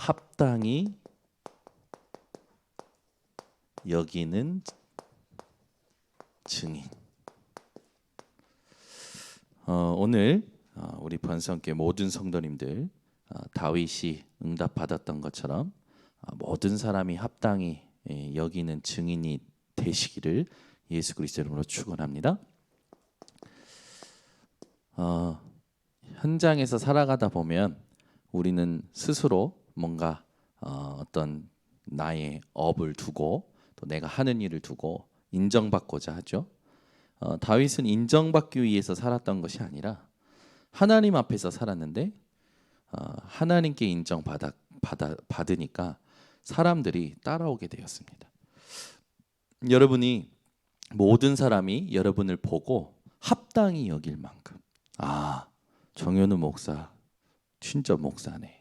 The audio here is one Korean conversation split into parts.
합당히 여기는 증인. 오늘 우리 번성교회 모든 성도님들 다윗이 응답받았던 것처럼 모든 사람이 합당히 여기는 증인이 되시기를 예수 그리스도 이름으로 축원합니다. 현장에서 살아가다 보면 우리는 스스로 뭔가 어떤 나의 업을 두고 또 내가 하는 일을 두고 인정받고자 하죠. 다윗은 인정받기 위해서 살았던 것이 아니라 하나님 앞에서 살았는데 하나님께 인정받으니까 사람들이 따라오게 되었습니다. 여러분이 모든 사람이 여러분을 보고 합당히 여길 만큼 정현우 목사 진짜 목사네.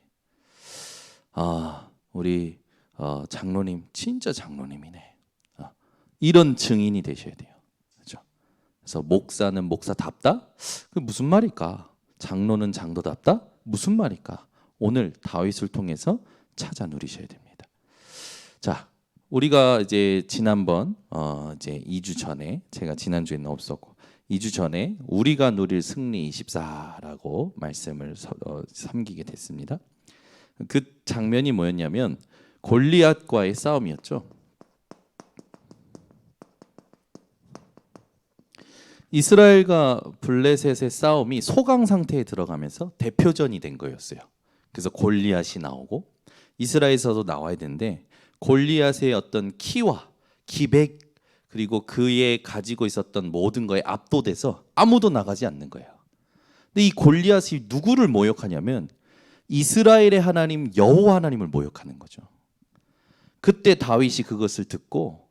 우리 장로님 진짜 장로님이네. 이런 증인이 되셔야 돼요. 그렇죠? 그래서 목사는 목사답다? 그 무슨 말일까? 장로는 장로답다? 무슨 말일까? 오늘 다윗을 통해서 찾아 누리셔야 됩니다. 자, 우리가 이제 지난번 이제 2주 전에 제가 지난주에는 없었고 2주 전에 우리가 누릴 승리 24라고 말씀을 섬기게 됐습니다. 그 장면이 뭐였냐면 골리앗과의 싸움이었죠. 이스라엘과 블레셋의 싸움이 소강 상태에 들어가면서 대표전이 된 거였어요. 그래서 골리앗이 나오고 이스라엘에서도 나와야 되는데 골리앗의 어떤 키와 기백 그리고 그의 가지고 있었던 모든 거에 압도돼서 아무도 나가지 않는 거예요. 근데 이 골리앗이 누구를 모욕하냐면 이스라엘의 하나님 여호와 하나님을 모욕하는 거죠. 그때 다윗이 그것을 듣고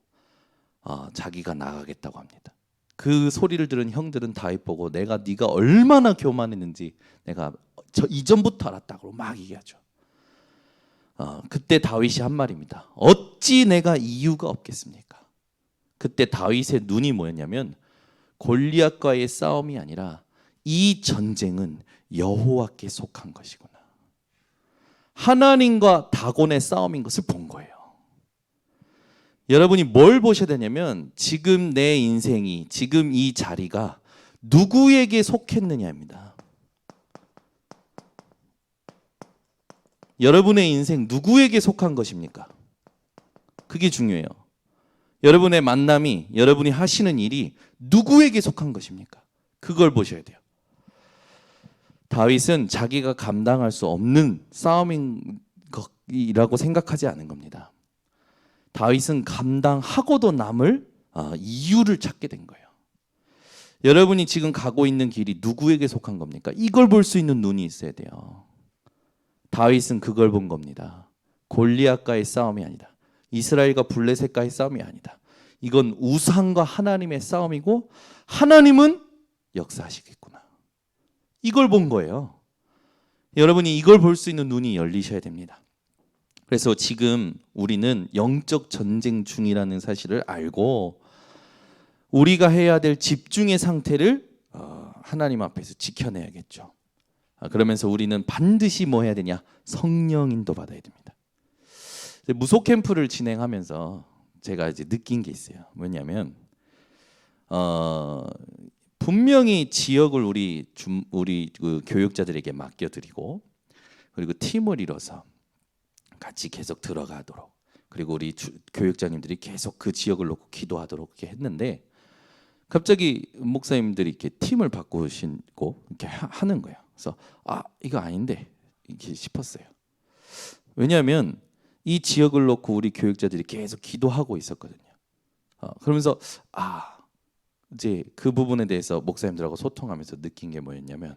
자기가 나가겠다고 합니다. 그 소리를 들은 형들은 다윗 보고 네가 얼마나 교만했는지 내가 이전부터 알았다고 막 얘기하죠. 그때 다윗이 한 말입니다. 어찌 내가 이유가 없겠습니까? 그때 다윗의 눈이 뭐였냐면 골리앗과의 싸움이 아니라 이 전쟁은 여호와께 속한 것이구나. 하나님과 다곤의 싸움인 것을 본 거예요. 여러분이 뭘 보셔야 되냐면 지금 내 인생이 지금 이 자리가 누구에게 속했느냐입니다. 여러분의 인생 누구에게 속한 것입니까? 그게 중요해요. 여러분의 만남이 여러분이 하시는 일이 누구에게 속한 것입니까? 그걸 보셔야 돼요. 다윗은 자기가 감당할 수 없는 싸움인 것이라고 생각하지 않은 겁니다. 다윗은 감당하고도 남을 이유를 찾게 된 거예요. 여러분이 지금 가고 있는 길이 누구에게 속한 겁니까? 이걸 볼 수 있는 눈이 있어야 돼요. 다윗은 그걸 본 겁니다. 골리앗과의 싸움이 아니다. 이스라엘과 블레셋과의 싸움이 아니다. 이건 우상과 하나님의 싸움이고 하나님은 역사하시겠구나. 이걸 본 거예요. 여러분이 이걸 볼 수 있는 눈이 열리셔야 됩니다. 그래서 지금 우리는 영적 전쟁 중이라는 사실을 알고 우리가 해야 될 집중의 상태를 하나님 앞에서 지켜내야겠죠. 그러면서 우리는 반드시 뭐 해야 되냐? 성령 인도 받아야 됩니다. 무속 캠프를 진행하면서 제가 이제 느낀 게 있어요. 뭐냐면 분명히 지역을 우리 그 교육자들에게 맡겨드리고 그리고 팀을 이뤄서 같이 계속 들어가도록 그리고 우리 교육자님들이 계속 그 지역을 놓고 기도하도록 이렇게 했는데 갑자기 목사님들이 이렇게 팀을 바꾸시고 이렇게 하는 거예요. 그래서 이거 아닌데 이렇게 싶었어요. 왜냐하면 이 지역을 놓고 우리 교육자들이 계속 기도하고 있었거든요. 그러면서 이제 그 부분에 대해서 목사님들하고 소통하면서 느낀 게 뭐였냐면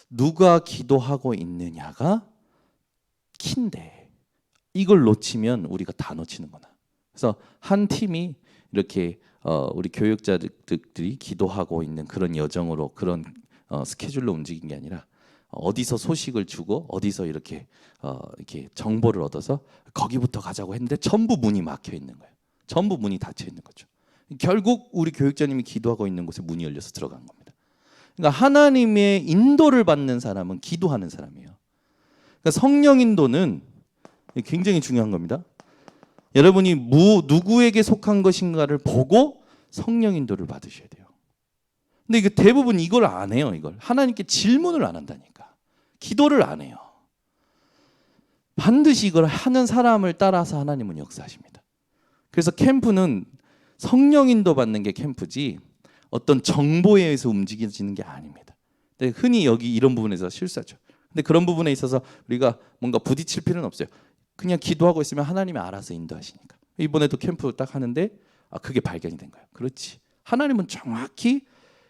누가 기도하고 있느냐가 키인데 이걸 놓치면 우리가 다 놓치는구나. 그래서 한 팀이 이렇게 우리 교육자들이 기도하고 있는 그런 여정으로 그런 스케줄로 움직인 게 아니라 어디서 소식을 주고 어디서 이렇게 정보를 얻어서 거기부터 가자고 했는데 전부 문이 막혀 있는 거예요. 전부 문이 닫혀 있는 거죠. 결국 우리 교육자님이 기도하고 있는 곳에 문이 열려서 들어간 겁니다. 그러니까 하나님의 인도를 받는 사람은 기도하는 사람이에요. 그러니까 성령 인도는 굉장히 중요한 겁니다. 여러분이 누구에게 속한 것인가를 보고 성령 인도를 받으셔야 돼요. 근데 이게 대부분 이걸 안 해요. 이걸 하나님께 질문을 안 한다니까. 기도를 안 해요. 반드시 이걸 하는 사람을 따라서 하나님은 역사하십니다. 그래서 캠프는 성령 인도 받는 게 캠프지 어떤 정보에 의해서 움직여지는 게 아닙니다. 근데 흔히 여기 이런 부분에서 실수하죠. 근데 그런 부분에 있어서 우리가 뭔가 부딪힐 필요는 없어요. 그냥 기도하고 있으면 하나님이 알아서 인도하시니까. 이번에도 캠프 딱 하는데 그게 발견이 된 거예요. 그렇지. 하나님은 정확히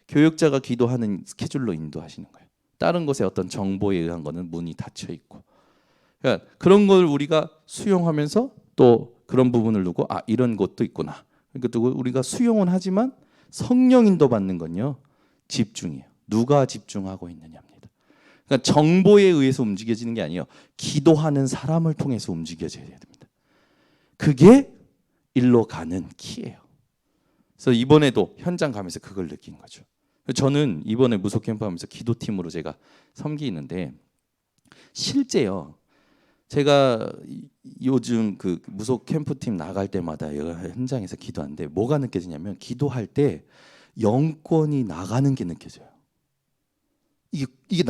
교역자가 기도하는 스케줄로 인도하시는 거예요. 다른 것에 어떤 정보에 의한 거는 문이 닫혀 있고. 그러니까 그런 걸 우리가 수용하면서 또 그런 부분을 두고 이런 것도 있구나. 그러니까 우리가 수용은 하지만 성령 인도 받는 건요. 집중이에요. 누가 집중하고 있느냐입니다. 그러니까 정보에 의해서 움직여지는 게 아니에요. 기도하는 사람을 통해서 움직여져야 됩니다. 그게 일로 가는 키예요. 그래서 이번에도 현장 가면서 그걸 느낀 거죠. 저는 이번에 무속 캠프 하면서 기도팀으로 제가 섬기는데 실제요. 제가 요즘 그 무속 캠프팀 나갈 때마다 현장에서 기도하는데 뭐가 느껴지냐면 기도할 때 영권이 나가는 게 느껴져요. 이게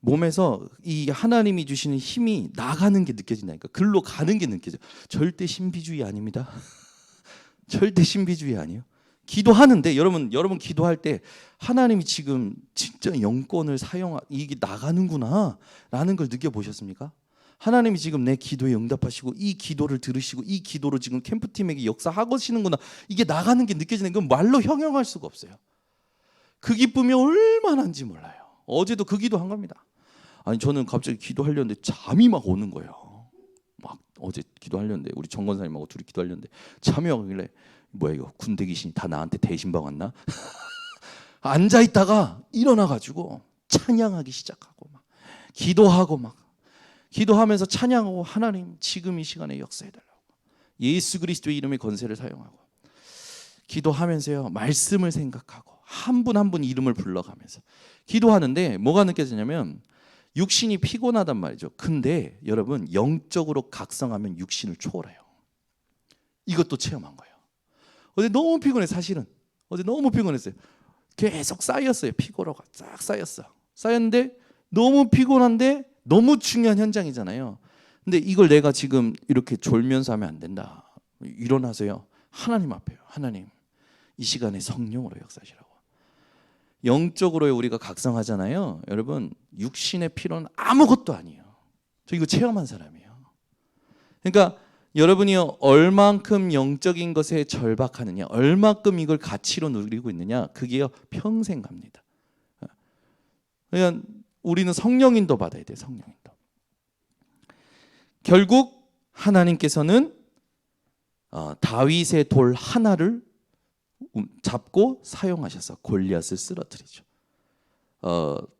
몸에서 이 하나님이 주시는 힘이 나가는 게 느껴진다니까. 글로 가는 게 느껴져. 절대 신비주의 아닙니다. 절대 신비주의 아니에요. 기도하는데 여러분 기도할 때 하나님이 지금 진짜 영권을 이게 나가는구나 라는 걸 느껴보셨습니까? 하나님이 지금 내 기도에 응답하시고 이 기도를 들으시고 이 기도로 지금 캠프팀에게 역사하시는구나. 이게 나가는 게 느껴지는 건 말로 형용할 수가 없어요. 그 기쁨이 얼마나인지 몰라요. 어제도 그 기도한 겁니다. 아니 저는 갑자기 기도하려는데 잠이 막 오는 거예요. 막 어제 기도하려는데 우리 정 권사님하고 둘이 기도하려는데 잠이 오길래 뭐야 이거 군대 귀신이 다 나한테 대신방 왔나? 앉아 있다가 일어나 가지고 찬양하기 시작하고 막 기도하고 막 기도하면서 찬양하고 하나님 지금 이 시간에 역사해 달라고 예수 그리스도의 이름의 권세를 사용하고 기도하면서요 말씀을 생각하고 한 분 한 분 이름을 불러가면서 기도하는데 뭐가 느껴지냐면 육신이 피곤하단 말이죠. 근데 여러분 영적으로 각성하면 육신을 초월해요. 이것도 체험한 거예요. 어제 너무 피곤해. 사실은 어제 너무 피곤했어요. 계속 쌓였어요. 피곤하고 쫙 쌓였는데 너무 피곤한데 너무 중요한 현장이잖아요. 근데 이걸 내가 지금 이렇게 졸면서 하면 안 된다. 일어나세요. 하나님 앞에요. 하나님 이 시간에 성령으로 역사하시라고. 영적으로 우리가 각성하잖아요. 여러분 육신의 피로는 아무것도 아니에요. 저 이거 체험한 사람이에요. 그러니까 여러분이 얼만큼 영적인 것에 절박하느냐, 얼만큼 이걸 가치로 누리고 있느냐, 그게요 평생 갑니다. 그러니까 우리는 성령인도 받아야 돼요. 성령인도. 결국 하나님께서는 다윗의 돌 하나를 잡고 사용하셔서 골리앗을 쓰러뜨리죠.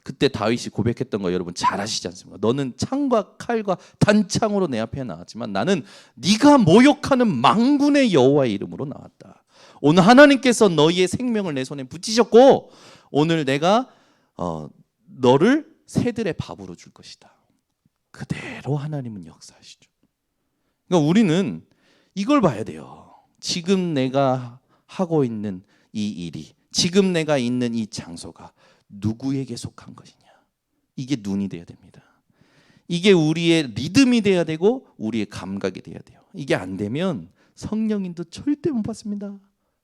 그때 다윗이 고백했던 거 여러분 잘 아시지 않습니까? 너는 창과 칼과 단창으로 내 앞에 나왔지만 나는 네가 모욕하는 만군의 여호와의 이름으로 나왔다. 오늘 하나님께서 너희의 생명을 내 손에 붙이셨고 오늘 내가 너를 새들의 밥으로 줄 것이다. 그대로 하나님은 역사하시죠. 그러니까 우리는 이걸 봐야 돼요. 지금 내가 하고 있는 이 일이, 지금 내가 있는 이 장소가 누구에게 속한 것이냐. 이게 눈이 돼야 됩니다. 이게 우리의 리듬이 돼야 되고 우리의 감각이 돼야 돼요. 이게 안 되면 성령인도 절대 못 받습니다.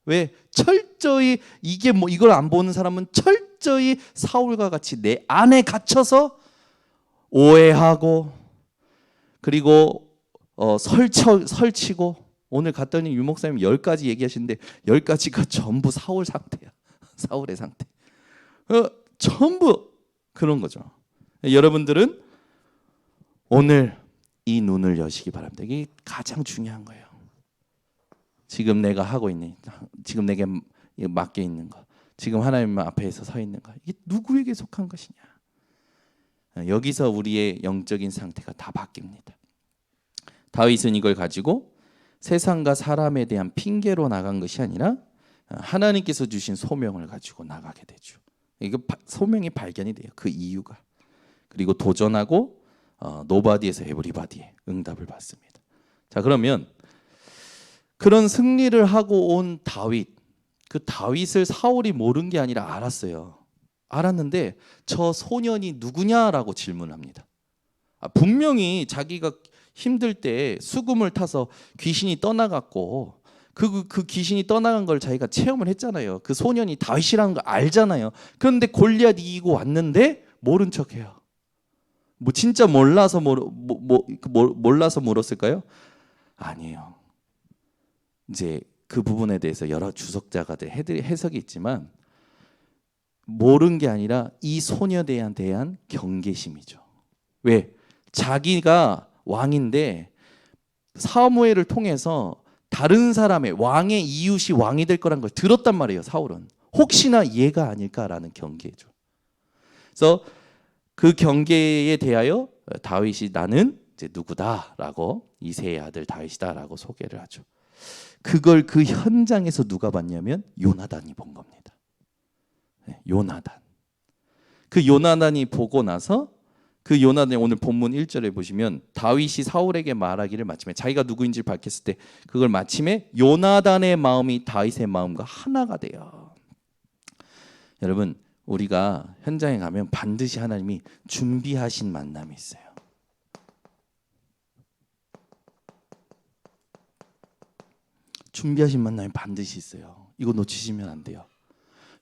왜? 철저히 이걸 안 보는 사람은 철저히 사울과 같이 내 안에 갇혀서 오해하고 그리고 설치고 오늘 갔더니 유 목사님 10가지 얘기하시는데 10가지가 전부 사울 상태야. 사울의 상태. 전부 그런 거죠. 여러분들은 오늘 이 눈을 여시기 바랍니다. 이게 가장 중요한 거예요. 지금 내가 하고 있는, 지금 내게 맡겨 있는 거, 지금 하나님 앞에서 서 있는 거, 이게 누구에게 속한 것이냐. 여기서 우리의 영적인 상태가 다 바뀝니다. 다윗은 이걸 가지고 세상과 사람에 대한 핑계로 나간 것이 아니라 하나님께서 주신 소명을 가지고 나가게 되죠. 이거 소명이 발견이 돼요. 그 이유가. 그리고 도전하고 노바디에서 에브리바디의 응답을 받습니다. 자, 그러면 그런 승리를 하고 온 다윗, 그 다윗을 사울이 모른 게 아니라 알았어요. 알았는데 저 소년이 누구냐라고 질문합니다. 분명히 자기가 힘들 때 수금을 타서 귀신이 떠나갔고 그 귀신이 떠나간 걸 자기가 체험을 했잖아요. 그 소년이 다윗이라는 걸 알잖아요. 그런데 골리앗 이기고 왔는데 모른 척해요. 뭐 진짜 몰라서 몰라서 물었을까요? 아니에요. 이제 그 부분에 대해서 여러 주석자가들 해석이 있지만 모른 게 아니라 이 소녀에 대한 경계심이죠. 왜? 자기가 왕인데 사무엘을 통해서 다른 사람의 왕의 이웃이 왕이 될 거란 걸 들었단 말이에요. 사울은 혹시나 얘가 아닐까라는 경계죠. 그래서 그 경계에 대하여 다윗이 나는 이제 누구다라고 이새의 아들 다윗이다라고 소개를 하죠. 그걸 그 현장에서 누가 봤냐면 요나단이 본 겁니다. 요나단. 그 요나단이 보고 나서 그 요나단이 오늘 본문 1절에 보시면 다윗이 사울에게 말하기를 마침에 자기가 누구인지 밝혔을 때 그걸 마침에 요나단의 마음이 다윗의 마음과 하나가 돼요. 여러분 우리가 현장에 가면 반드시 하나님이 준비하신 만남이 있어요. 준비하신 만남이 반드시 있어요. 이거 놓치시면 안 돼요.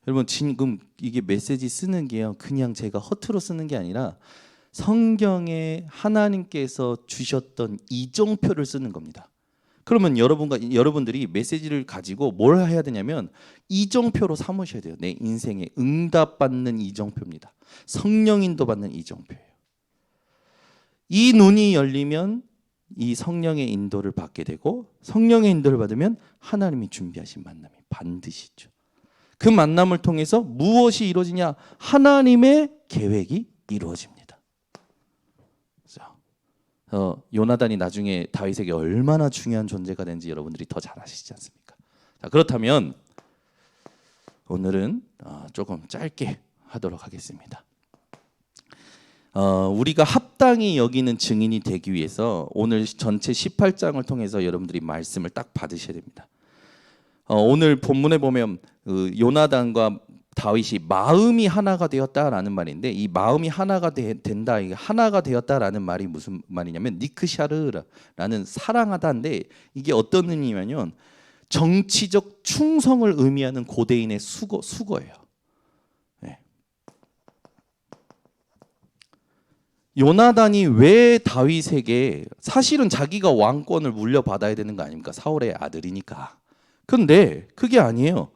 여러분 지금 이게 메시지 쓰는 게요. 그냥 제가 허투루 쓰는 게 아니라 성경에 하나님께서 주셨던 이정표를 쓰는 겁니다. 그러면 여러분들이 메시지를 가지고 뭘 해야 되냐면 이정표로 삼으셔야 돼요. 내 인생에 응답받는 이정표입니다. 성령 인도받는 이정표예요. 이 눈이 열리면 이 성령의 인도를 받게 되고 성령의 인도를 받으면 하나님이 준비하신 만남이 반드시 있죠. 그 만남을 통해서 무엇이 이루어지냐? 하나님의 계획이 이루어집니다. 요나단이 나중에 다윗에게 얼마나 중요한 존재가 된지 여러분들이 더 잘 아시지 않습니까? 자, 그렇다면 오늘은 조금 짧게 하도록 하겠습니다. 우리가 합당히 여기는 증인이 되기 위해서 오늘 전체 18장을 통해서 여러분들이 말씀을 딱 받으셔야 됩니다. 오늘 본문에 보면 요나단과 다윗이 마음이 하나가 되었다라는 말인데 이 마음이 하나가 된다, 하나가 되었다라는 말이 무슨 말이냐면 니크샤르라는 사랑하다인데 이게 어떤 의미냐면 정치적 충성을 의미하는 고대인의 수거예요. 네. 요나단이 왜 다윗에게 사실은 자기가 왕권을 물려받아야 되는 거 아닙니까? 사울의 아들이니까. 근데 그게 아니에요.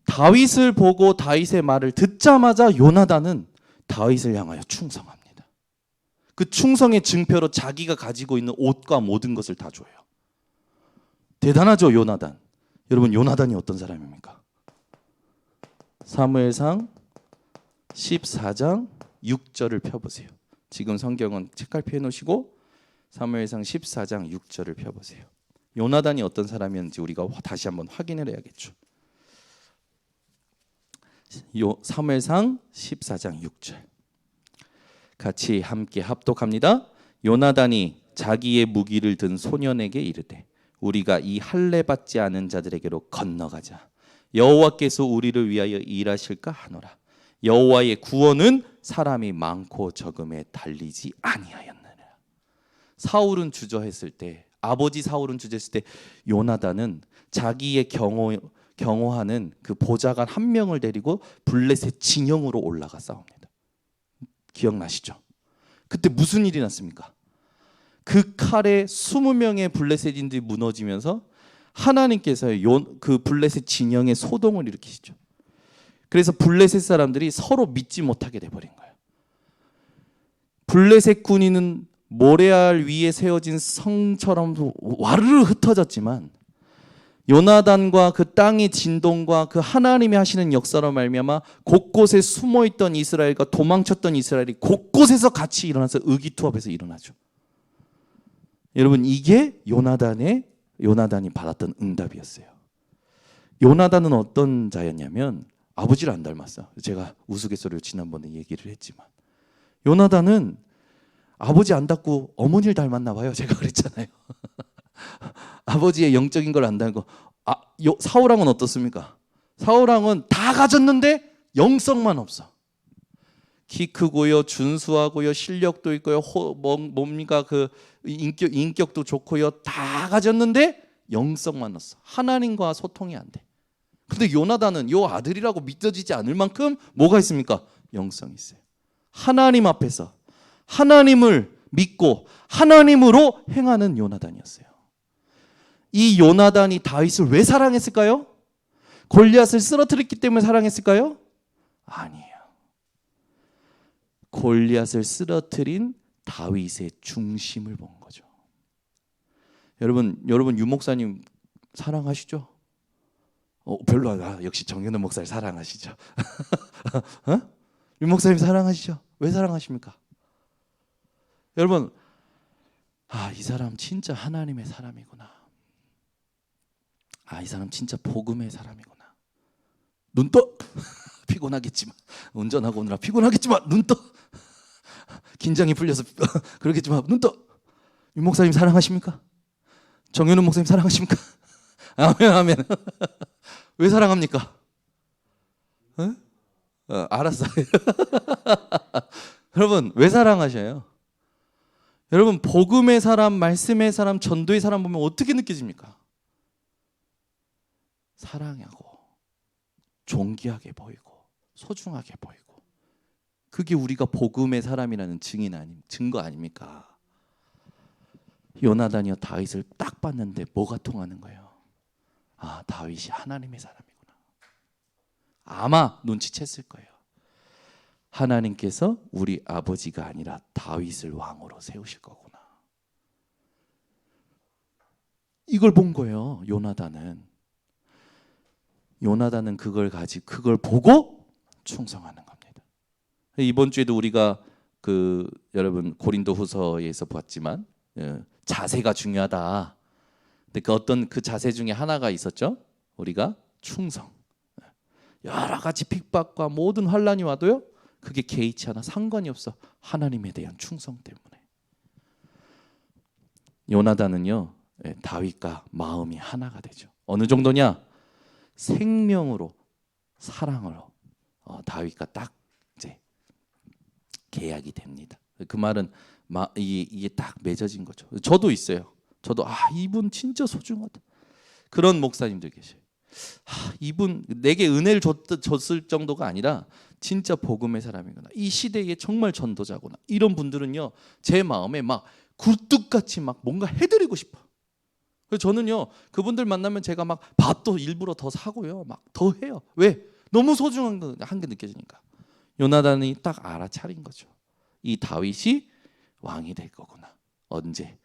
다윗을 보고 다윗의 말을 듣자마자 요나단은 다윗을 향하여 충성합니다. 그 충성의 증표로 자기가 가지고 있는 옷과 모든 것을 다 줘요. 대단하죠, 요나단. 여러분, 요나단이 어떤 사람입니까? 사무엘상 14장 6절을 펴보세요. 지금 성경은 책갈피해 놓으시고 사무엘상 14장 6절을 펴보세요. 요나단이 어떤 사람이었는지 우리가 다시 한번 확인을 해야겠죠. 사무엘상 14장 6절 같이 함께 합독합니다. 요나단이 자기의 무기를 든 소년에게 이르되 우리가 이 할례 받지 않은 자들에게로 건너가자. 여호와께서 우리를 위하여 일하실까 하노라. 여호와의 구원은 사람이 많고 적음에 달리지 아니하였느니라. 사울은 주저했을 때, 아버지 사울은 주저했을 때 요나단은 자기의 경호하는 그 보좌관 한 명을 데리고 블레셋 진영으로 올라가 싸웁니다. 기억나시죠? 그때 무슨 일이 났습니까? 그 칼에 20명의 블레셋인들이 무너지면서 하나님께서 그 블레셋 진영에 소동을 일으키시죠. 그래서 블레셋 사람들이 서로 믿지 못하게 돼버린 거예요. 블레셋 군인은 모레알 위에 세워진 성처럼 와르르 흩어졌지만 요나단과 그 땅의 진동과 그 하나님이 하시는 역사로 말미암아 곳곳에 숨어있던 이스라엘과 도망쳤던 이스라엘이 곳곳에서 같이 일어나서 의기투합해서 일어나죠. 여러분 이게 요나단이 받았던 응답이었어요. 요나단은 어떤 자였냐면 아버지를 안 닮았어요. 제가 우스갯소리로 지난번에 얘기를 했지만 요나단은 아버지 안 닮고 어머니를 닮았나 봐요. 제가 그랬잖아요. 아버지의 영적인 걸 안 닮고. 사울왕은 어떻습니까? 사울왕은 다 가졌는데 영성만 없어. 키 크고요, 준수하고요, 실력도 있고요, 뭡니까 그 인격도 좋고요, 다 가졌는데 영성만 없어. 하나님과 소통이 안 돼. 근데 요나단은 요 아들이라고 믿어지지 않을 만큼 뭐가 있습니까? 영성이 있어요. 하나님 앞에서 하나님을 믿고 하나님으로 행하는 요나단이었어요. 이 요나단이 다윗을 왜 사랑했을까요? 골리앗을 쓰러뜨렸기 때문에 사랑했을까요? 아니에요. 골리앗을 쓰러뜨린 다윗의 중심을 본 거죠. 여러분 유 목사님 사랑하시죠? 별로 역시 정현우 목사를 사랑하시죠. 유 목사님 사랑하시죠? 왜 사랑하십니까? 여러분, 이 사람 진짜 하나님의 사람이구나. 이 사람 진짜 복음의 사람이구나. 눈 떠. 피곤하겠지만, 운전하고 오느라 피곤하겠지만 눈 떠. 긴장이 풀려서 그러겠지만 눈 떠. 유 목사님 사랑하십니까? 정현우 목사님 사랑하십니까? 아멘, 아멘. 왜 사랑합니까? 알았어요. 여러분, 왜 사랑하셔요? 여러분, 복음의 사람, 말씀의 사람, 전도의 사람 보면 어떻게 느껴집니까? 사랑하고 존귀하게 보이고 소중하게 보이고. 그게 우리가 복음의 사람이라는 증거 아닙니까? 요나단이요 다윗을 딱 봤는데 뭐가 통하는 거예요? 다윗이 하나님의 사람이구나. 아마 눈치챘을 거예요. 하나님께서 우리 아버지가 아니라 다윗을 왕으로 세우실 거구나. 이걸 본 거예요. 요나단은 그걸 보고 충성하는 겁니다. 이번 주에도 우리가 여러분 고린도후서에서 봤지만 자세가 중요하다. 근데 어떤 자세 중에 하나가 있었죠. 우리가 충성. 여러 가지 핍박과 모든 환란이 와도요. 그게 개의치 않아. 상관이 없어. 하나님에 대한 충성 때문에. 요나단은요. 다윗과 마음이 하나가 되죠. 어느 정도냐? 생명으로 사랑으로 다윗과 딱 이제 계약이 됩니다. 그 말은 이게 딱 맺어진 거죠. 저도 있어요. 저도 이분 진짜 소중하다. 그런 목사님들 계셔요. 이분 내게 은혜를 줬을 정도가 아니라 진짜 복음의 사람이구나. 이 시대에 정말 전도자구나. 이런 분들은요. 제 마음에 막 굴뚝같이 막 뭔가 해드리고 싶어. 그래서 저는요. 그분들 만나면 제가 막 밥도 일부러 더 사고요. 막 더 해요. 왜? 너무 소중한 한 게 느껴지니까. 요나단이 딱 알아차린 거죠. 이 다윗이 왕이 될 거구나. 언제?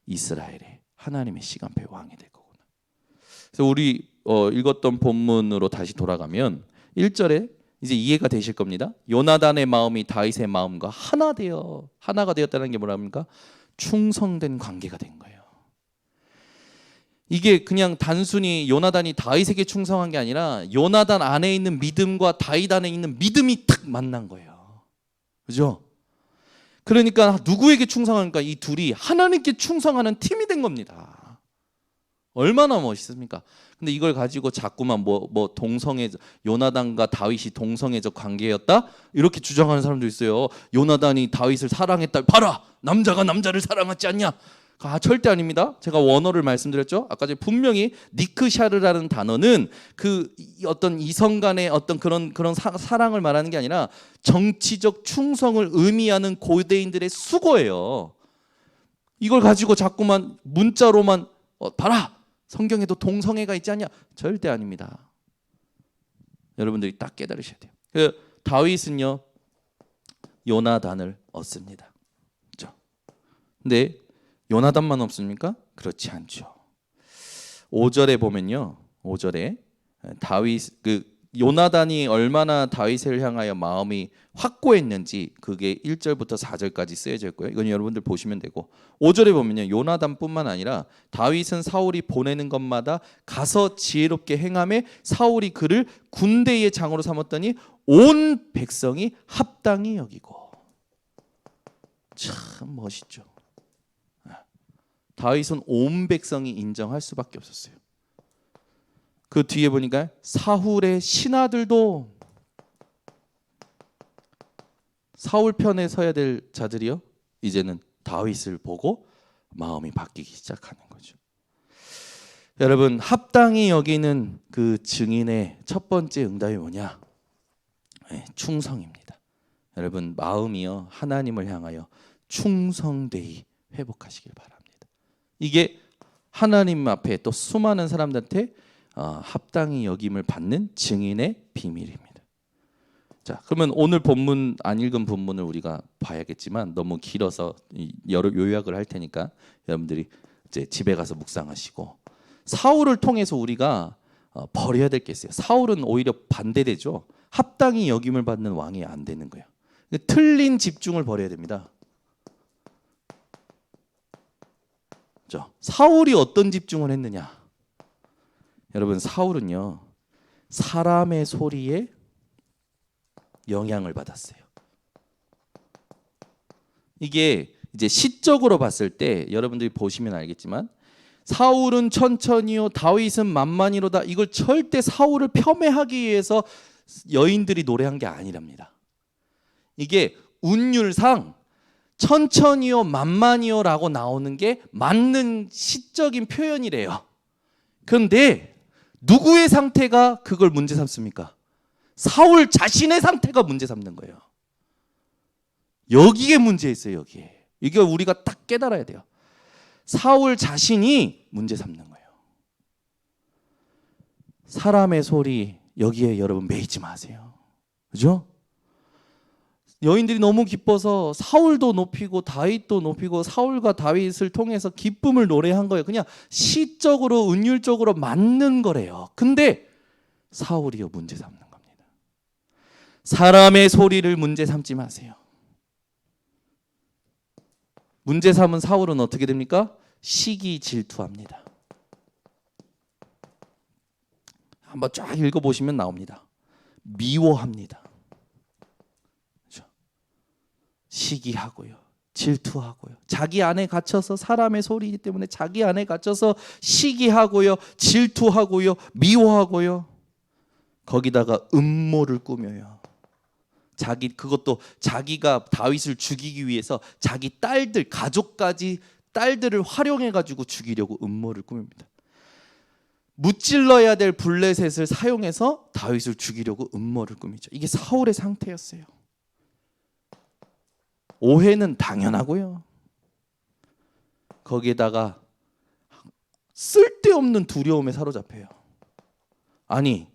이스라엘의 하나님의 시간표의 왕이 될 거구나. 그래서 우리 읽었던 본문으로 다시 돌아가면 1절에 이제 이해가 되실 겁니다. 요나단의 마음이 다윗의 마음과 하나가 되었다는 게 뭐랍니까? 충성된 관계가 된 거예요. 이게 그냥 단순히 요나단이 다윗에게 충성한 게 아니라 요나단 안에 있는 믿음과 다윗 안에 있는 믿음이 탁 만난 거예요. 그죠? 그러니까 누구에게 충성하니까 이 둘이 하나님께 충성하는 팀이 된 겁니다. 얼마나 멋있습니까? 근데 이걸 가지고 자꾸만 요나단과 다윗이 동성애적 관계였다? 이렇게 주장하는 사람도 있어요. 요나단이 다윗을 사랑했다. 봐라! 남자가 남자를 사랑하지 않냐? 절대 아닙니다. 제가 원어를 말씀드렸죠. 아까 전에 분명히 니크샤르라는 단어는 어떤 이성 간의 어떤 그런 사랑을 말하는 게 아니라 정치적 충성을 의미하는 고대인들의 수고예요. 이걸 가지고 자꾸만 문자로만 봐라! 성경에도 동성애가 있지 않냐? 절대 아닙니다. 여러분들이 딱 깨달으셔야 돼요. 다윗은요 요나단을 얻습니다. 그렇죠? 근데 요나단만 없습니까? 그렇지 않죠. 5절에 보면요. 5절에 요나단이 얼마나 다윗을 향하여 마음이 확고했는지 그게 1절부터 4절까지 쓰여져 있고요. 이건 여러분들 보시면 되고 5절에 보면요. 요나단뿐만 아니라 다윗은 사울이 보내는 것마다 가서 지혜롭게 행하며 사울이 그를 군대의 장으로 삼았더니 온 백성이 합당히 여기고. 참 멋있죠. 다윗은 온 백성이 인정할 수밖에 없었어요. 그 뒤에 보니까 사울의 신하들도 사울 편에 서야 될 자들이요, 이제는 다윗을 보고 마음이 바뀌기 시작하는 거죠. 여러분, 합당히 여기는 그 증인의 첫 번째 응답이 뭐냐? 충성입니다. 여러분, 마음이요 하나님을 향하여 충성되이 회복하시길 바랍니다. 이게 하나님 앞에 또 수많은 사람들한테 합당히 여김을 받는 증인의 비밀입니다. 자, 그러면 오늘 본문 안 읽은 본문을 우리가 봐야겠지만 너무 길어서 여러 요약을 할 테니까 여러분들이 이제 집에 가서 묵상하시고, 사울을 통해서 우리가 버려야 될 게 있어요. 사울은 오히려 반대되죠. 합당히 여김을 받는 왕이 안 되는 거예요. 틀린 집중을 버려야 됩니다. 사울이 어떤 집중을 했느냐? 여러분, 사울은요 사람의 소리에 영향을 받았어요. 이게 이제 시적으로 봤을 때 여러분들이 보시면 알겠지만, 사울은 천천히요 다윗은 만만히로다, 이걸 절대 사울을 폄훼하기 위해서 여인들이 노래한 게 아니랍니다. 이게 운율상 천천히요 만만히요 라고 나오는 게 맞는 시적인 표현이래요. 그런데 누구의 상태가 그걸 문제 삼습니까? 사울 자신의 상태가 문제 삼는 거예요. 여기에 문제 있어요. 여기에. 이게 우리가 딱 깨달아야 돼요. 사울 자신이 문제 삼는 거예요. 사람의 소리, 여기에 여러분 매이지 마세요. 그죠? 여인들이 너무 기뻐서 사울도 높이고 다윗도 높이고 사울과 다윗을 통해서 기쁨을 노래한 거예요. 그냥 시적으로 은율적으로 맞는 거래요. 근데 사울이요 문제 삼는 겁니다. 사람의 소리를 문제 삼지 마세요. 문제 삼은 사울은 어떻게 됩니까? 시기 질투합니다. 한번 쫙 읽어보시면 나옵니다. 미워합니다. 시기하고요, 질투하고요, 자기 안에 갇혀서, 사람의 소리이기 때문에 자기 안에 갇혀서 시기하고요, 질투하고요, 미워하고요, 거기다가 음모를 꾸며요. 그것도 자기가 다윗을 죽이기 위해서 자기 딸들, 가족까지 딸들을 활용해 가지고 죽이려고 음모를 꾸밉니다. 무찔러야 될 블레셋을 사용해서 다윗을 죽이려고 음모를 꾸미죠. 이게 사울의 상태였어요. 오해는 당연하고요, 거기에다가 쓸데없는 두려움에 사로잡혀요. 아니,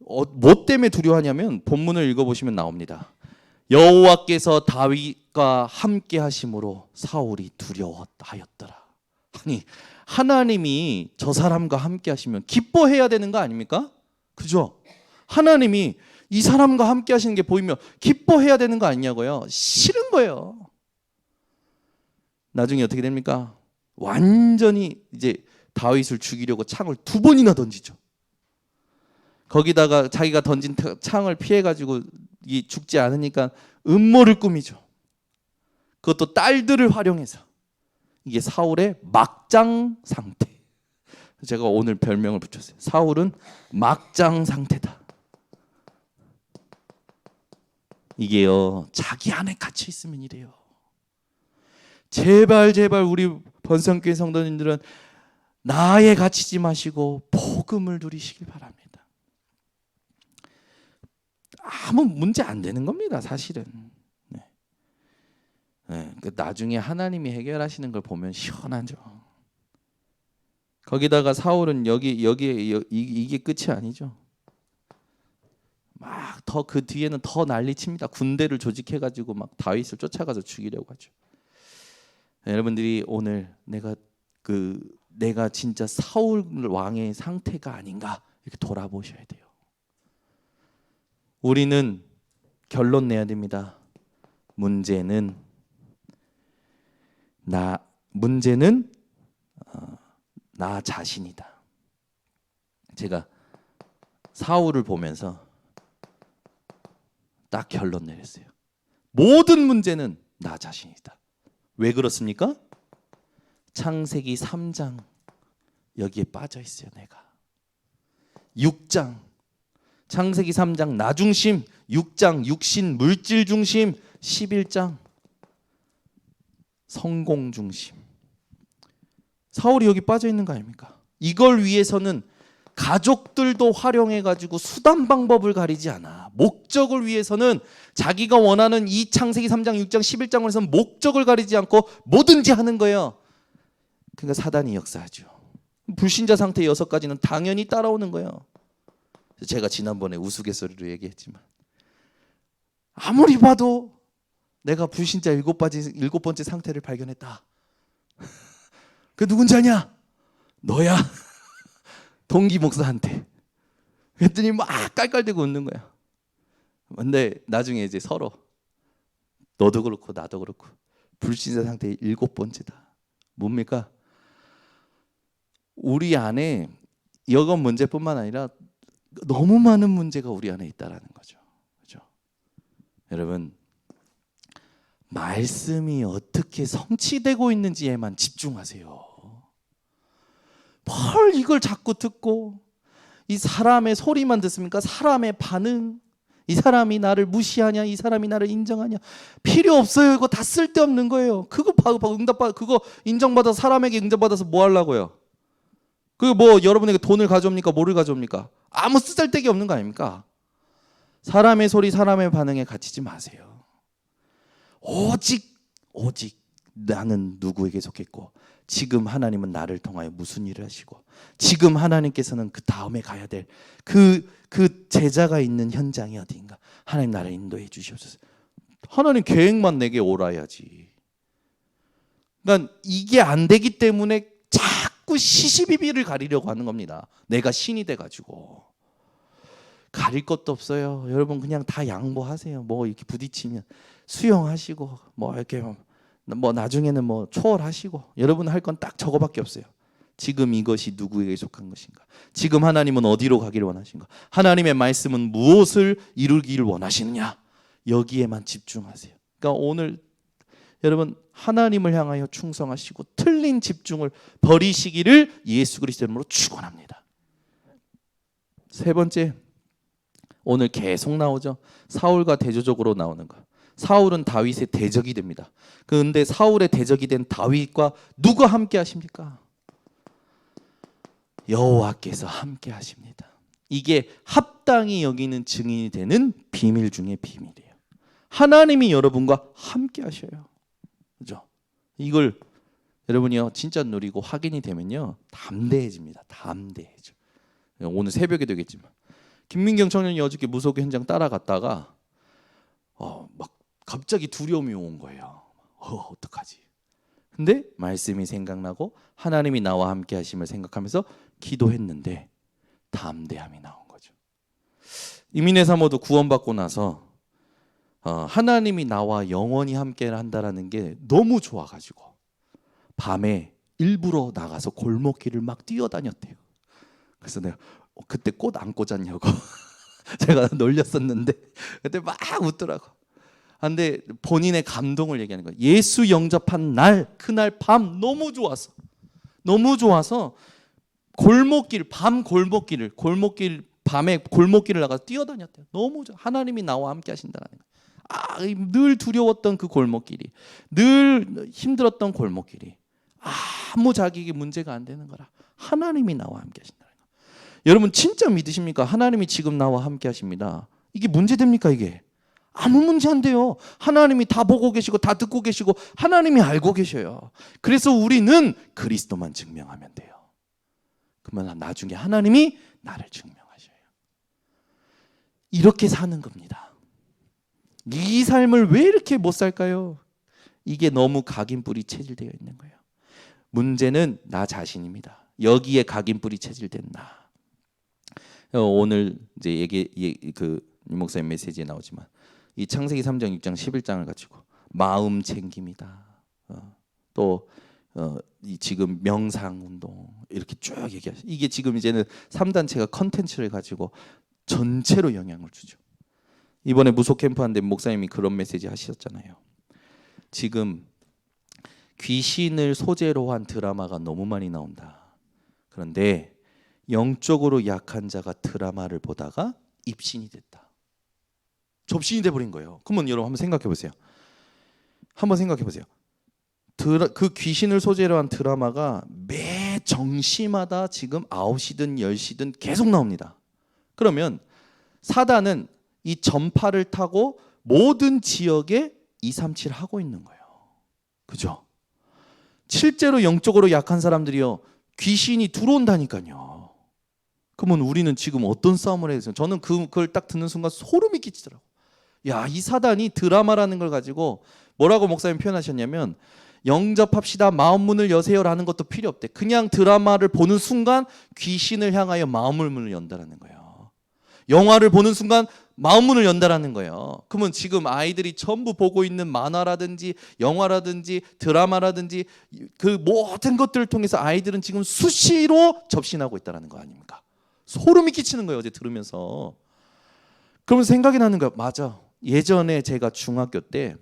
뭐 때문에 두려워하냐면 본문을 읽어보시면 나옵니다. 여호와께서 다윗과 함께 하심으로 사울이 두려워하였더라. 아니, 하나님이 저 사람과 함께 하시면 기뻐해야 되는 거 아닙니까? 그죠? 하나님이 이 사람과 함께 하시는 게 보이면 기뻐해야 되는 거 아니냐고요? 싫은 거예요. 나중에 어떻게 됩니까? 완전히 이제 다윗을 죽이려고 창을 2번이나 던지죠. 거기다가 자기가 던진 창을 피해가지고 죽지 않으니까 음모를 꾸미죠. 그것도 딸들을 활용해서. 이게 사울의 막장 상태. 제가 오늘 별명을 붙였어요. 사울은 막장 상태다. 이게요 자기 안에 갇혀 있으면 이래요. 제발 우리 번성교회 성도님들은 나에 갇히지 마시고 복음을 누리시길 바랍니다. 아무 문제 안 되는 겁니다, 사실은. 나중에 하나님이 해결하시는 걸 보면 시원하죠. 거기다가 사울은 여기에 이게 끝이 아니죠. 막 더 그 뒤에는 더 난리칩니다. 군대를 조직해가지고 막 다윗을 쫓아가서 죽이려고 하죠. 여러분들이 오늘 내가 진짜 사울 왕의 상태가 아닌가 이렇게 돌아보셔야 돼요. 우리는 결론 내야 됩니다. 문제는 나 자신이다. 제가 사울을 보면서 딱 결론 내렸어요. 모든 문제는 나 자신이다. 왜 그렇습니까? 창세기 3장 여기에 빠져 있어요. 내가 6장 창세기 3장 나 중심, 6장 육신 물질 중심, 11장 성공 중심. 사울이 여기 빠져 있는 거 아닙니까? 이걸 위해서는 가족들도 활용해가지고 수단 방법을 가리지 않아. 목적을 위해서는 자기가 원하는 이 창세기 3장, 6장, 11장을 해서 목적을 가리지 않고 뭐든지 하는 거예요. 그러니까 사단이 역사하죠. 불신자 상태 6가지는 당연히 따라오는 거예요. 제가 지난번에 우스갯소리로 얘기했지만 아무리 봐도 내가 불신자 7번째 상태를 발견했다. 그 누군지 아냐? 너야. 동기 목사한테. 그랬더니 막 깔깔대고 웃는 거야. 근데 나중에 이제 서로 너도 그렇고 나도 그렇고 불신자 상태 7번째다. 뭡니까? 우리 안에 여건 문제뿐만 아니라 너무 많은 문제가 우리 안에 있다라는 거죠. 그렇죠? 여러분, 말씀이 어떻게 성취되고 있는지에만 집중하세요. 뭘 이걸 자꾸 듣고 이 사람의 소리만 듣습니까? 사람의 반응, 이 사람이 나를 무시하냐, 이 사람이 나를 인정하냐, 필요 없어요. 이거 다 쓸데없는 거예요. 그거 그거 인정받아서 사람에게 인정받아서 뭐 하려고요? 그 뭐 여러분에게 돈을 가져옵니까? 뭐를 가져옵니까? 아무 쓰잘데기 없는 거 아닙니까? 사람의 소리, 사람의 반응에 갇히지 마세요. 오직 나는 누구에게 속했고 지금 하나님은 나를 통하여 무슨 일을 하시고 지금 하나님께서는 그 다음에 가야 될 그 제자가 있는 현장이 어디인가. 하나님 나를 인도해 주시옵소서. 하나님 계획만 내게 오라야지. 그러니까 이게 안 되기 때문에 자꾸 시시비비를 가리려고 하는 겁니다. 내가 신이 돼가지고. 가릴 것도 없어요. 여러분 그냥 다 양보하세요. 뭐 이렇게 부딪히면 수용하시고 뭐 이렇게 뭐 나중에는 뭐 초월하시고 여러분 할 건 딱 저거밖에 없어요. 지금 이것이 누구에게 속한 것인가? 지금 하나님은 어디로 가기를 원하신가? 하나님의 말씀은 무엇을 이루기를 원하시느냐? 여기에만 집중하세요. 그러니까 오늘 여러분 하나님을 향하여 충성하시고 틀린 집중을 버리시기를 예수 그리스도 이름으로 축원합니다. 세 번째, 오늘 계속 나오죠. 사울과 대조적으로 나오는 거. 사울은 다윗의 대적이 됩니다. 그런데 사울의 대적이 된 다윗과 누가 함께 하십니까? 여호와께서 함께 하십니다. 이게 합당히 여기는 증인이 되는 비밀 중에 비밀이에요. 하나님이 여러분과 함께 하셔요. 그죠? 이걸 여러분이요 진짜 누리고 확인이 되면요 담대해집니다. 담대해져. 오늘 새벽에 되겠지만 김민경 청년이 어저께 무속의 현장 따라갔다가 막 갑자기 두려움이 온 거예요. 어떡하지? 근데 말씀이 생각나고 하나님이 나와 함께 하심을 생각하면서 기도했는데 담대함이 나온 거죠. 이민혜 사모도 구원받고 나서 하나님이 나와 영원히 함께 한다라는 게 너무 좋아가지고 밤에 일부러 나가서 골목길을 막 뛰어다녔대요. 그래서 내가 그때 꽃 안 꽂았냐고 제가 놀렸었는데 그때 막 웃더라고. 근데 본인의 감동을 얘기하는 거예요. 예수 영접한 날, 그날 밤 너무 좋아서 밤 밤에 골목길을 나가서 뛰어다녔대요. 너무 좋아. 하나님이 나와 함께 하신다는 거예요. 늘 두려웠던 그 골목길이, 늘 힘들었던 골목길이 아무 자기에게 문제가 안 되는 거라. 하나님이 나와 함께 하신다는 거예요. 여러분 진짜 믿으십니까? 하나님이 지금 나와 함께 하십니다. 이게 문제됩니까? 이게 아무 문제 안 돼요. 하나님이 다 보고 계시고 다 듣고 계시고 하나님이 알고 계셔요. 그래서 우리는 그리스도만 증명하면 돼요. 그러면 나중에 하나님이 나를 증명하셔요. 이렇게 사는 겁니다. 이 삶을 왜 이렇게 못 살까요? 이게 너무 각인뿔이 체질되어 있는 거예요. 문제는 나 자신입니다. 여기에 각인뿔이 체질된 나. 오늘 이제 이 목사님 메시지에 나오지만 이 창세기 3장, 6장, 11장을 가지고 마음 챙김이다. 이 지금 명상 운동 이렇게 쭉 얘기하시. 이게 지금 이제는 3단체가 컨텐츠를 가지고 전체로 영향을 주죠. 이번에 무속 캠프 한데 목사님이 그런 메시지 하셨잖아요. 지금 귀신을 소재로 한 드라마가 너무 많이 나온다. 그런데 영적으로 약한 자가 드라마를 보다가 입신이 됐다. 접신이 돼버린 거예요. 그러면 여러분 한번 생각해 보세요. 한번 생각해 보세요. 그 귀신을 소재로 한 드라마가 매 정시마다 지금 9시든 10시든 계속 나옵니다. 그러면 사단은 이 전파를 타고 모든 지역에 237 하고 있는 거예요. 그죠? 실제로 영적으로 약한 사람들이요, 귀신이 들어온다니까요. 그러면 우리는 지금 어떤 싸움을 해야 되죠? 저는 그걸 딱 듣는 순간 소름이 끼치더라고. 야, 이 사단이 드라마라는 걸 가지고 뭐라고 목사님 표현하셨냐면, 영접합시다, 마음 문을 여세요라는 것도 필요 없대. 그냥 드라마를 보는 순간 귀신을 향하여 마음을 문을 연다라는 거예요. 영화를 보는 순간 마음 문을 연다라는 거예요. 그러면 지금 아이들이 전부 보고 있는 만화라든지 영화라든지 드라마라든지 그 모든 것들을 통해서 아이들은 지금 수시로 접신하고 있다는 거 아닙니까? 소름이 끼치는 거예요, 어제 들으면서. 그러면서 생각이 나는 거예요. 맞아. 예전에 제가 중학교 때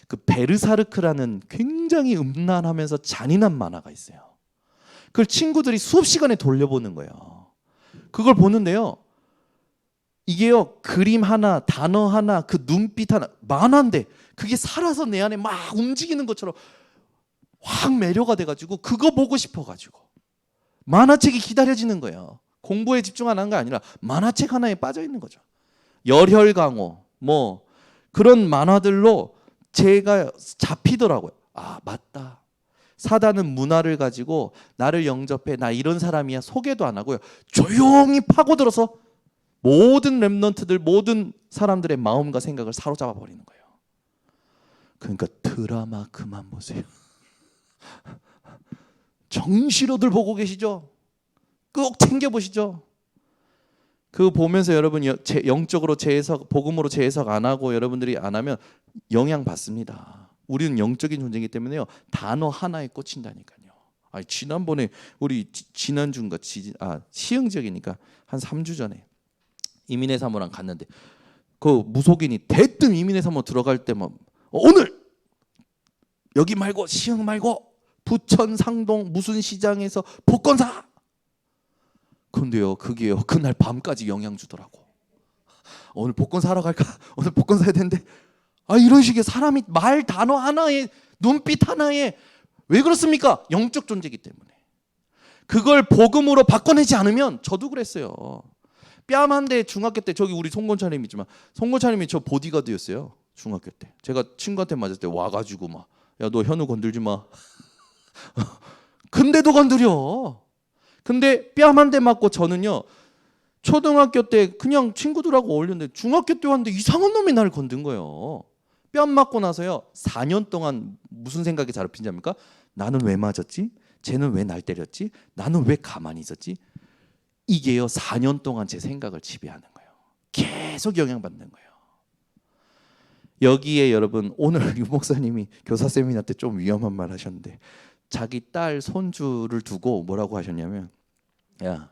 그 베르사르크라는 굉장히 음란하면서 잔인한 만화가 있어요. 그걸 친구들이 수업 시간에 돌려보는 거예요. 그걸 보는데요, 이게요, 그림 하나, 단어 하나, 그 눈빛 하나, 만화인데 그게 살아서 내 안에 막 움직이는 것처럼 확 매료가 돼가지고 그거 보고 싶어가지고 만화책이 기다려지는 거예요. 공부에 집중 안 하는 게 아니라 만화책 하나에 빠져 있는 거죠. 열혈강호 뭐 그런 만화들로 제가 잡히더라고요. 아, 맞다. 사단은 문화를 가지고 나를 영접해, 나 이런 사람이야, 소개도 안 하고요, 조용히 파고들어서 모든 렘넌트들, 모든 사람들의 마음과 생각을 사로잡아 버리는 거예요. 그러니까 드라마 그만 보세요. 정시로들 보고 계시죠? 꼭 챙겨보시죠. 그거 보면서 여러분 영적으로 재해석, 복음으로 재해석 안 하고 여러분들이 안 하면 영향 받습니다. 우리는 영적인 존재이기 때문에요, 단어 하나에 꽂힌다니까요. 아니, 지난번에 우리 지난주인가 시흥지역이니까 한 3주 전에 이민의 사모랑 갔는데 그 무속인이 대뜸 이민의 사모 들어갈 때만 오늘 여기 말고 시흥 말고 부천 상동 무슨 시장에서 복권 사. 근데요, 그게요, 그날 밤까지 영향 주더라고. 오늘 복권 사러 갈까? 오늘 복권 사야 되는데. 아, 이런 식의 사람이 말 단어 하나에, 눈빛 하나에, 왜 그렇습니까? 영적 존재이기 때문에. 그걸 복음으로 바꿔내지 않으면, 저도 그랬어요. 뺨 한 대 중학교 때, 저기 우리 송건차님이지만 송건차님이 저 보디가드였어요. 중학교 때 제가 친구한테 맞을 때 와가지고 막, 야, 너 현우 건들지 마. 근데도 건드려. 근데 뺨 한 대 맞고 저는요, 초등학교 때 그냥 친구들하고 어울렸는데 중학교 때 왔는데 이상한 놈이 나를 건든 거예요. 뺨 맞고 나서요, 4년 동안 무슨 생각이 잡힌지 압니까? 나는 왜 맞았지? 쟤는 왜 날 때렸지? 나는 왜 가만히 있었지? 이게요, 4년 동안 제 생각을 지배하는 거예요. 계속 영향받는 거예요. 여기에 여러분, 오늘 유 목사님이 교사 세미나 때 좀 위험한 말 하셨는데, 자기 딸 손주를 두고 뭐라고 하셨냐면, 야,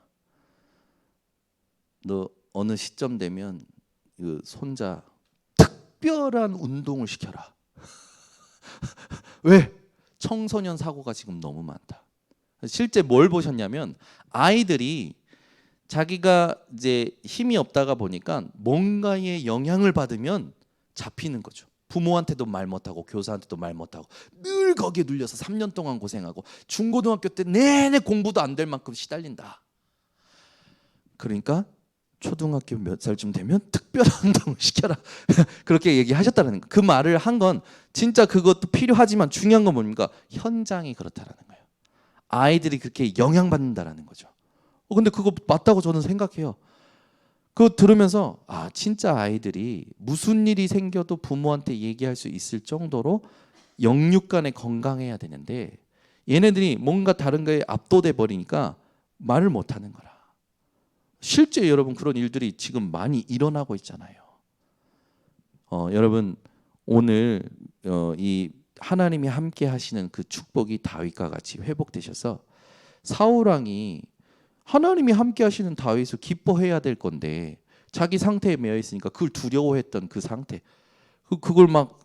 너 어느 시점 되면 그 손자 특별한 운동을 시켜라. 왜? 청소년 사고가 지금 너무 많다. 실제 뭘 보셨냐면, 아이들이 자기가 이제 힘이 없다가 보니까 뭔가에 영향을 받으면 잡히는 거죠. 부모한테도 말 못하고 교사한테도 말 못하고 늘 거기에 눌려서 3년 동안 고생하고 중고등학교 때 내내 공부도 안 될 만큼 시달린다. 그러니까 초등학교 몇 살쯤 되면 특별한 운동을 시켜라. 그렇게 얘기하셨다는 거. 그 말을 한 건 진짜 그것도 필요하지만 중요한 건 뭡니까? 현장이 그렇다라는 거예요. 아이들이 그렇게 영향받는다라는 거죠. 근데 그거 맞다고 저는 생각해요. 그거 들으면서 아, 진짜 아이들이 무슨 일이 생겨도 부모한테 얘기할 수 있을 정도로 영육간에 건강해야 되는데, 얘네들이 뭔가 다른 거에 압도돼 버리니까 말을 못 하는 거라. 실제 여러분 그런 일들이 지금 많이 일어나고 있잖아요. 여러분 오늘 이 하나님이 함께 하시는 그 축복이 다윗과 같이 회복되셔서 사울 왕이 하나님이 함께 하시는 다윗을 기뻐해야 될 건데 자기 상태에 매여 있으니까 그걸 두려워했던 그 상태, 그걸 막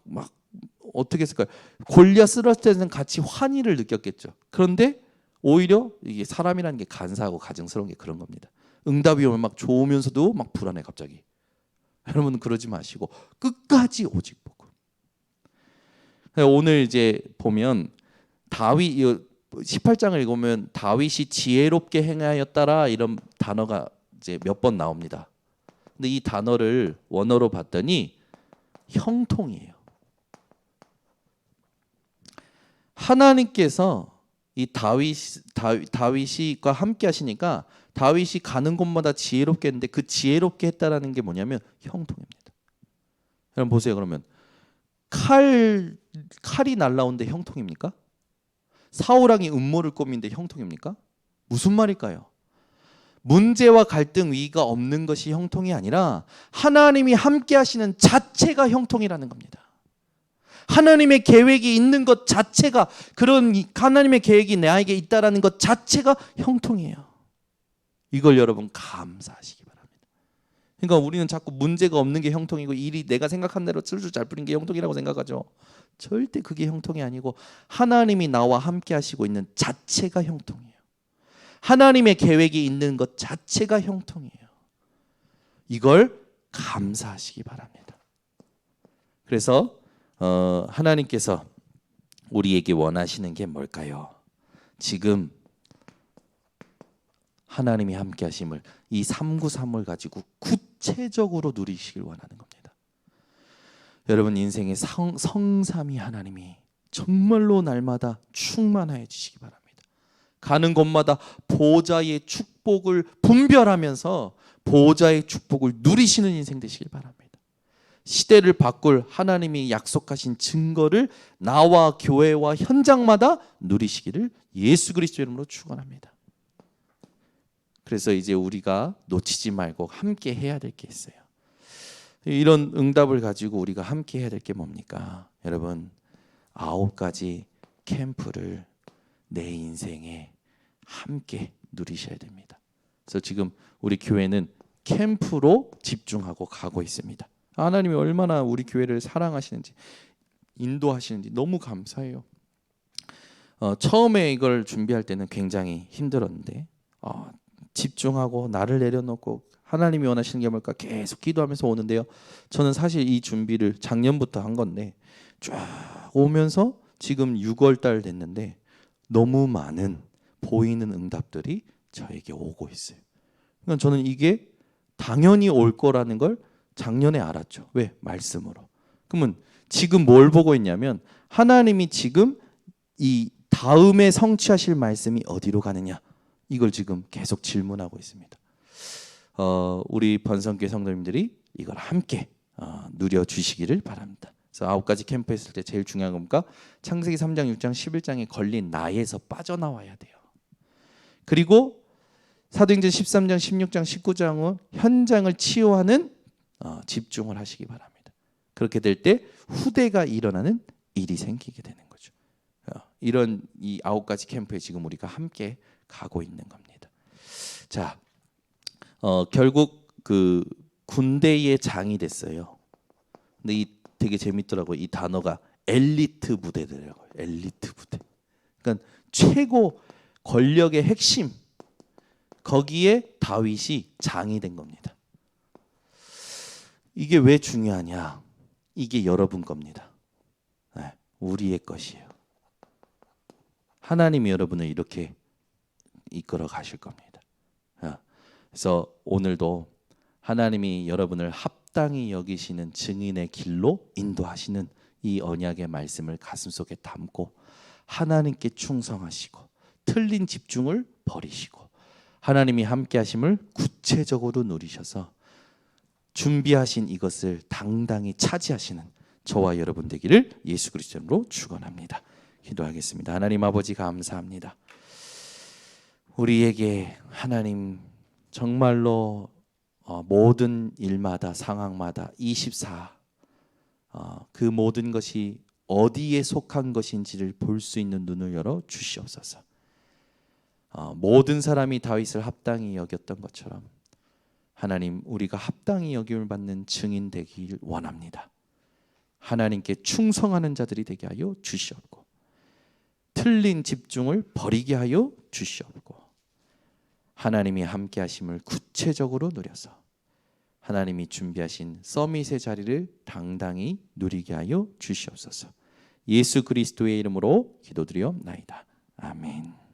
어떻게 했을까요? 골리앗 쓰러질 때는 같이 환희를 느꼈겠죠. 그런데 오히려 이게 사람이라는 게 간사하고 가증스러운 게 그런 겁니다. 응답이 오면 막 좋으면서도 막 불안해 갑자기. 여러분 그러지 마시고 끝까지 오직 보고. 오늘 이제 보면 다윗 18장을 읽으면 다윗이 지혜롭게 행하였다라 이런 단어가 이제 몇 번 나옵니다. 근데 이 단어를 원어로 봤더니 형통이에요. 하나님께서 이 다윗이과 함께 하시니까 다윗이 가는 곳마다 지혜롭게 했는데 그 지혜롭게 했다라는 게 뭐냐면 형통입니다. 여러분 보세요. 그러면 칼이 날라오는데 형통입니까? 사울왕이 음모를 꾸미는데 형통입니까? 무슨 말일까요? 문제와 갈등 위기가 없는 것이 형통이 아니라 하나님이 함께 하시는 자체가 형통이라는 겁니다. 하나님의 계획이 있는 것 자체가, 그런 하나님의 계획이 나에게 있다라는 것 자체가 형통이에요. 이걸 여러분 감사하시기 바랍니다. 그러니까 우리는 자꾸 문제가 없는 게 형통이고 일이 내가 생각한 대로 술술 잘 풀린 게 형통이라고 생각하죠. 절대 그게 형통이 아니고 하나님이 나와 함께 하시고 있는 자체가 형통이에요. 하나님의 계획이 있는 것 자체가 형통이에요. 이걸 감사하시기 바랍니다. 그래서 하나님께서 우리에게 원하시는 게 뭘까요? 지금 하나님이 함께 하심을, 이 393을 가지고 구체적으로 누리시길 원하는 겁니다. 여러분 인생의 성삼위 하나님이 정말로 날마다 충만하여 주시기 바랍니다. 가는 곳마다 보좌의 축복을 분별하면서 보좌의 축복을 누리시는 인생 되시길 바랍니다. 시대를 바꿀 하나님이 약속하신 증거를 나와 교회와 현장마다 누리시기를 예수 그리스도 이름으로 축원합니다. 그래서 이제 우리가 놓치지 말고 함께 해야 될 게 있어요. 이런 응답을 가지고 우리가 함께 해야 될 게 뭡니까? 여러분 9가지 캠프를 내 인생에 함께 누리셔야 됩니다. 그래서 지금 우리 교회는 캠프로 집중하고 가고 있습니다. 하나님이 얼마나 우리 교회를 사랑하시는지 인도하시는지 너무 감사해요. 처음에 이걸 준비할 때는 굉장히 힘들었는데 집중하고 나를 내려놓고 하나님이 원하시는 게 뭘까 계속 기도하면서 오는데요. 저는 사실 이 준비를 작년부터 한 건데 쫙 오면서 지금 6월 달 됐는데 너무 많은 보이는 응답들이 저에게 오고 있어요. 그러니까 저는 이게 당연히 올 거라는 걸 작년에 알았죠. 왜? 말씀으로. 그러면 지금 뭘 보고 있냐면 하나님이 지금 이 다음에 성취하실 말씀이 어디로 가느냐, 이걸 지금 계속 질문하고 있습니다. 우리 번성교회 성도님들이 이걸 함께 누려주시기를 바랍니다. 그래서 9가지 캠프 했을 때 제일 중요한 겁니까? 창세기 3장, 6장, 11장에 걸린 나에서 빠져나와야 돼요. 그리고 사도행전 13장, 16장, 19장은 현장을 치유하는 집중을 하시기 바랍니다. 그렇게 될 때 후대가 일어나는 일이 생기게 되는 거죠. 이런 이 9가지 캠프에 지금 우리가 함께 가고 있는 겁니다. 자, 결국 그 군대의 장이 됐어요. 근데 이 되게 재밌더라고요. 이 단어가 엘리트 부대더라고요. 엘리트 부대. 그러니까 최고 권력의 핵심, 거기에 다윗이 장이 된 겁니다. 이게 왜 중요하냐? 이게 여러분 겁니다. 네, 우리의 것이에요. 하나님이 여러분을 이렇게 이끌어 가실 겁니다. 그래서 오늘도 하나님이 여러분을 합당히 여기시는 증인의 길로 인도하시는 이 언약의 말씀을 가슴속에 담고 하나님께 충성하시고 틀린 집중을 버리시고 하나님이 함께 하심을 구체적으로 누리셔서 준비하신 이것을 당당히 차지하시는 저와 여러분 되기를 예수 그리스도로 축원합니다. 기도하겠습니다. 하나님 아버지 감사합니다. 우리에게 하나님 정말로 모든 일마다 상황마다 24 그 모든 것이 어디에 속한 것인지를 볼 수 있는 눈을 열어 주시옵소서. 모든 사람이 다윗을 합당히 여겼던 것처럼 하나님 우리가 합당히 여김을 받는 증인 되길 원합니다. 하나님께 충성하는 자들이 되게 하여 주시옵고 틀린 집중을 버리게 하여 주시옵고 하나님이 함께 하심을 구체적으로 누려서 하나님이 준비하신 서밋의 자리를 당당히 누리게 하여 주시옵소서. 예수 그리스도의 이름으로 기도드리옵나이다. 아멘.